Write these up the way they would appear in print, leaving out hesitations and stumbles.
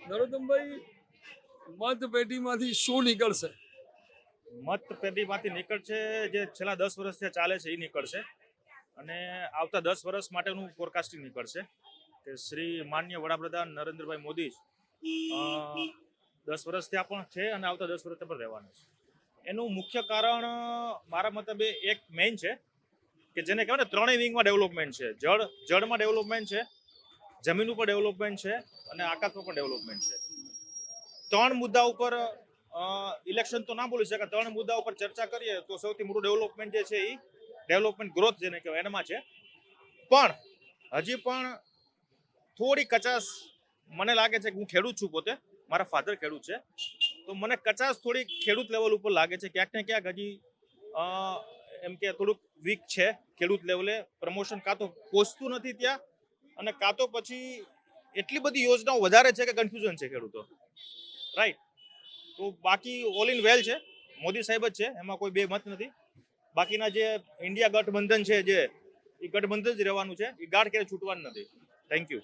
નરોત્તમભાઈ, મતપેટીમાંથી શું નીકળશે? મતપેટીમાંથી નીકળશે જે છેલ્લા 10 વર્ષથી ચાલે છે એ નીકળશે અને આવતા 10 વર્ષ માટેનું ફોરકાસ્ટિંગ નીકળશે કે શ્રી માનનીય વડાપ્રધાન નરેન્દ્રભાઈ મોદી 10 વર્ષ ત્યાં પણ છે અને આવતા 10 વર્ષ પણ રહેવાના છે. એનું મુખ્ય કારણ મારા મતલબે એક મેઇન છે કે જેને કહેવાય ને ત્રણેય વિંગમાં ડેવલપમેન્ટ છે. જળમાં ડેવલપમેન્ટ છે, જમીન ઉપર ડેવલપમેન્ટ છે અને આકાશમાં પણ ડેવલપમેન્ટ છે. ત્રણ મુદ્દા ઉપર ઇલેક્શન તો ના બોલી શકાય, ત્રણ મુદ્દા ઉપર ચર્ચા કરીએ તો સૌથી મોટું ડેવલપમેન્ટ જે છે એ ડેવલપમેન્ટ ગ્રોથ જેને કહેવાય એનામાં છે. પણ હજી પણ થોડી કચાશ મને લાગે છે કે હું ખેડૂત છું, પોતે મારા ફાધર ખેડૂત છે, તો મને કચાશ થોડી ખેડૂત લેવલ ઉપર લાગે છે. ક્યાંક ને ક્યાંક હજી એમ કે થોડુંક વીક છે ખેડૂત લેવલે. પ્રમોશન કાં તો પહોંચતું નથી ત્યાં અને કાં તો પછી એટલી બધી યોજનાઓ વધારે છે કે કન્ફ્યુઝન છે ખેડૂતો. રાઈટ. તો બાકી ઓલ ઇન વેલ છે, મોદી સાહેબ જ છે, એમાં કોઈ બે મત નથી. બાકીના જે ઇન્ડિયા ગઠબંધન છે જે એ ગઠબંધન જ રહેવાનું છે, એ ગાઢ ક્યારેય છૂટવાનું નથી. Thank you.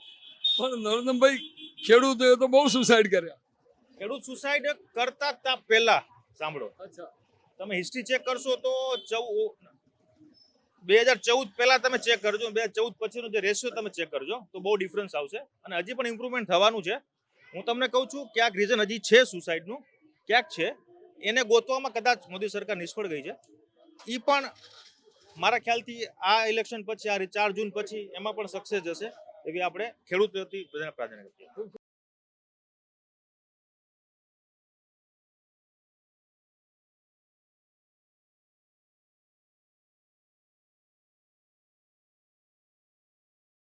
પણ નરોત્તમભાઈ, ખેડૂતોએ તો બહુ સુસાઇડ કર્યા. ખેડૂત સુસાઇડ કરતા તા પહેલા સાંભળો, અચ્છા, તમે હિસ્ટ્રી ચેક કરશો તો 2014 પહેલા તમે ચેક કરજો, 2014 પછીનો જે રેશિયો તમે ચેક કરજો તો બહુ ડિફરન્સ આવશે અને હજી પણ ઇમ્પ્રુવમેન્ટ થવાનું છે. હું તમને કહું છું ક્યાંક રીઝન હજી છે સુસાઇડનું, ક્યાંક છે, એને ગોતવામાં કદાચ મોદી સરકાર નિષ્ફળ ગઈ છે. એ પણ મારા ખ્યાલથી આ ઇલેક્શન પછી, આ 4 જૂન પછી એમાં પણ સક્સેસ જશે એવી આપણે ખેડૂત વતી બધાને પ્રાર્થના કરીએ.